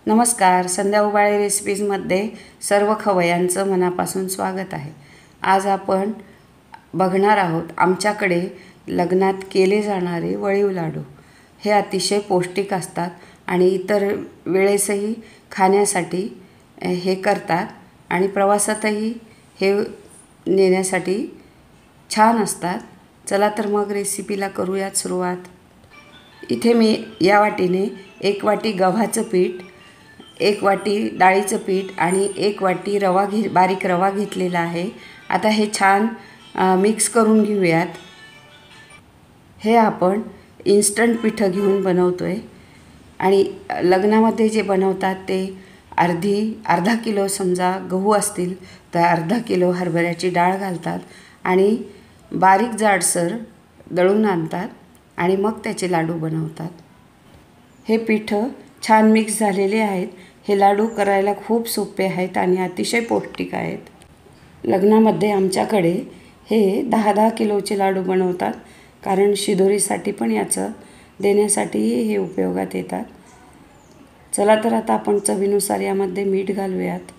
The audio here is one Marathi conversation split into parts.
नमस्कार, संध्या उबाळे रेसिपीजमध्ये सर्व खवय्यांचं मनापासून स्वागत आहे। आज आपण बघणार आहोत आमच्याकडे लग्नात केले जाणारे वळीव लाडू। हे अतिशय पौष्टिक असतात आणि इतर वेळेसही खाण्यासाठी हे करतात आणि प्रवासातही हे नेण्यासाठी छान असतात। चला तर मग रेसिपीला करूयात सुरुवात। इथे मी या वाटीने 1 वाटी गव्हाचं पीठ, 1 वाटी डाळीचं पीठ आणि 1 वाटी बारीक रवा घेतलेला आहे। आता हे छान मिक्स करून घेऊयात। हे आपण इन्स्टंट पिठं घेऊन बनवतोय आणि लग्नामध्ये जे बनवतात ते अर्धा किलो समजा गहू असतील तर अर्धा किलो हरभऱ्याची डाळ घालतात आणि बारीक जाडसर दळून आणतात आणि मग त्याचे लाडू बनवतात। हे पिठं छान मिक्स झालेले आहेत। हे लाडू करायला खूप सोपे आहेत आणि अतिशय पौष्टिक आहेत। लग्नामध्ये आमच्याकडे हे 10-10 किलोचे लाडू बनवतात, कारण शिदोरीसाठी पण याचं देण्यासाठीही हे उपयोगात येतात। चला तर आता आपण चवीनुसार यामध्ये मीठ घालूयात।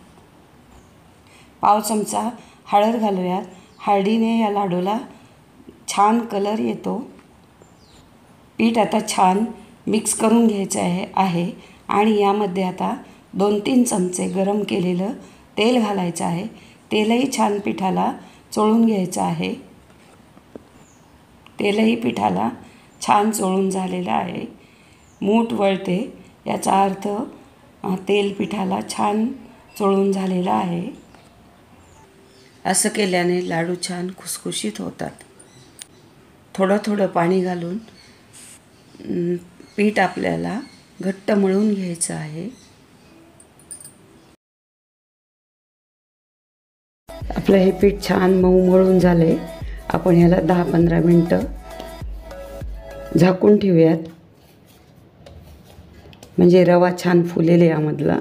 पाव चमचा हळद घालूयात। हळदीने या लाडूला छान कलर येतो। पीठ आता छान मिक्स करून घ्यायचं आहे आणि यामध्ये आता 2-3 चमचे गरम केलेलं तेल घालायचं आहे। तेलही छान पिठाला चोळून घ्यायचं आहे। तेलही पिठाला छान चोळून झालेलं आहे। मूठ वळते याचा अर्थ तेल पिठाला छान चोळून झालेलं आहे। असं केल्याने लाडू छान खुसखुशीत होतात। थोडं थोडं पाणी घालून पीठ आपल्याला घट्ट मळून घ्यायचं आहे। आपलं हे पीठ छान मऊ मळून झाले। आपण ह्याला 10-15 मिनटं झाकून ठेवूयात, म्हणजे रवा छान फुलेल, यामधला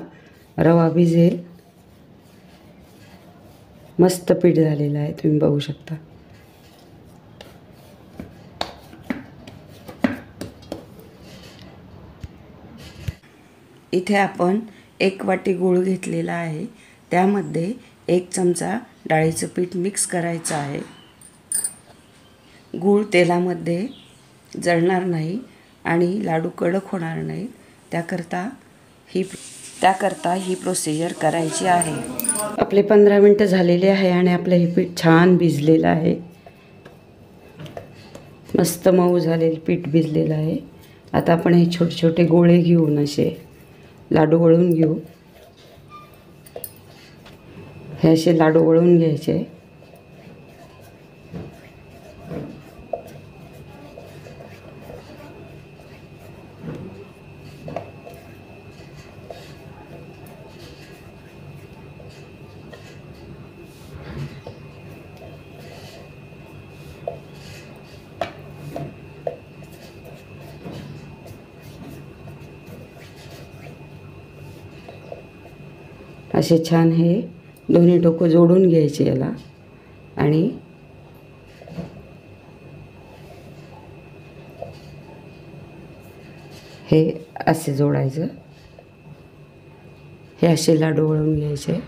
रवा भिजेल। मस्त पीठ झालेलं आहे, तुम्ही बघू शकता। इथे आपण 1 वाटी गूळ घेतलेला आहे। त्यामध्ये 1 चमचा डाळीचं पीठ मिक्स करायचं आहे। गूळ तेलामध्ये जळणार नाही आणि लाडू कडक होणार नाही, त्याकरता ही प्रोसिजर करायची आहे। आपले 15 मिनटं झालेले आहे आणि आपलं हे पीठ छान भिजलेलं आहे। मस्त मऊ झालेलं पीठ भिजलेलं आहे। आता आपण हे छोटे छोटे गोळे घेऊन असे लाडू वळून घेऊ। हे असे लाडू वळून घ्यायचे। असे छान हे दोन्ही टोकं जोडून घ्यायचे याला आणि हे असे जोडायचं। हे असे लाडू वळून घ्यायचे।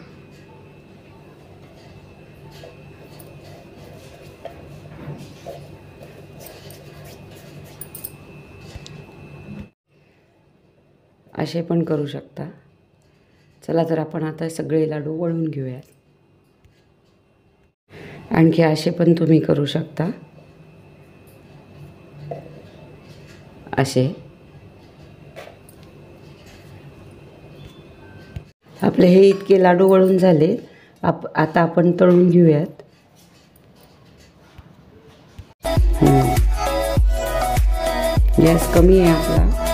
असे पण करू शकता। चला तर आपण आता सगळे लाडू वळून घेऊयात। आणखी असे पण तुम्ही करू शकता। असे आपले हे इतके लाडू वळून झाले। आता आपण तळून घेऊयात। गॅस कमी आहे आपला।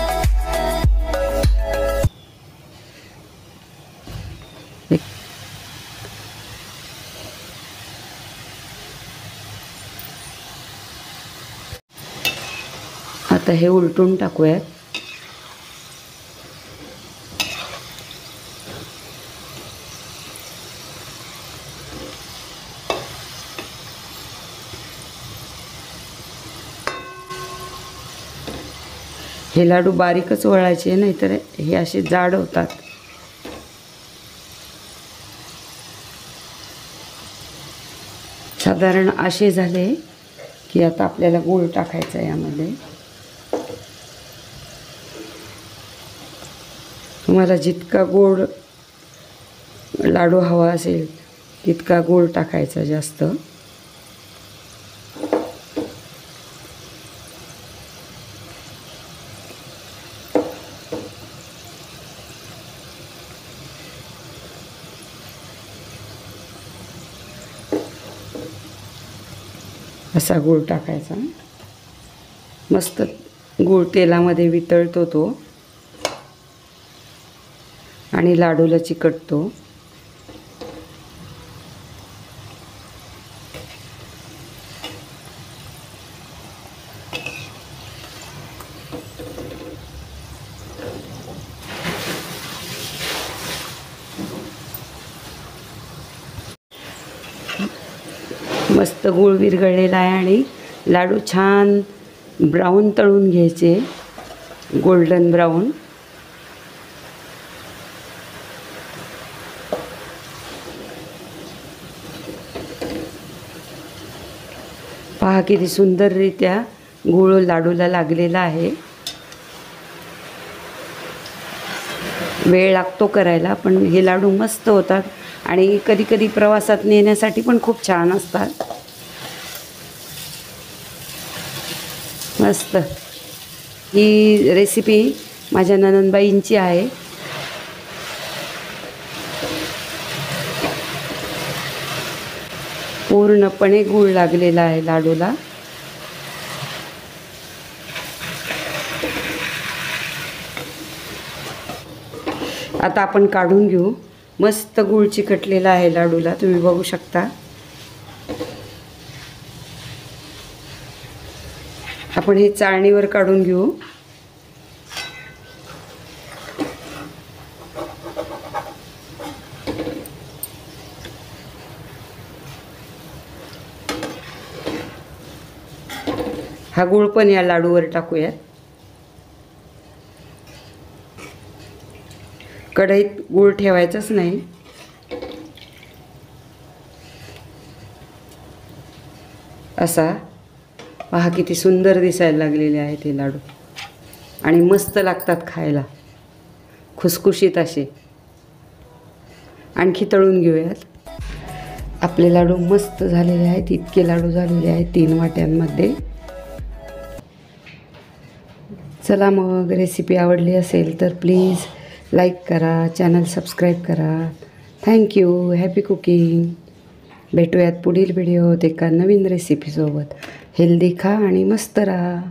आता हे उलटून टाकूयात। हे लाडू बारीकच वळायचे, नाहीतर हे असे जाड होतात। साधारण असे झाले की आता आपल्याला गूळ टाकायचा आहे यामध्ये. तुम्हाला जितका गोड लाडू हवा असेल तितका गूळ टाकायचा जास्त. असा गूळ टाकायचा. मस्त गूळ तेलामध्ये वितळतो तो आणि लाडूला चिकटतो. मस्त गूळ विरघळलेला आहे आणि लाडू छान ब्राऊन तळून घ्यायचे, गोल्डन ब्राऊन. पहा किती सुंदररित्या गूळ लाडूला लागलेला आहे. वेळ लागतो करायला, पण हे लाडू मस्त होतात आणि कधी कधी प्रवासात नेण्यासाठी पण खूप छान असतात. मस्त. ही रेसिपी माझ्या नणंदबाईंची आहे. पूर्णपणे गूळ लागलेला आहे लाडूला. आता आपण काढून घेऊ. मस्त गूळ चिकटलेला आहे लाडूला, तुम्ही बघू शकता. आपण हे चाळणीवर काढून घेऊ. हा गूळ पण या लाडूवर टाकूयात. कढईत गूळ ठेवायचाच नाही. असा पहा किती सुंदर दिसायला लागलेले आहेत हे लाडू आणि मस्त लागतात खायला, खुसखुशीत असे. आणखी तळून घेऊयात. आपले लाडू मस्त झालेले आहेत. इतके लाडू झालेले आहेत 3 वाट्यांमध्ये. चला मग, रेसिपी आवडली असेल तर प्लीज लाईक करा, चॅनल सबस्क्राईब करा. थँक्यू. Happy cooking. भेटूयात पुढील व्हिडिओत एका नवीन रेसिपीसोबत. हेल्दी खा आणि मस्त राहा.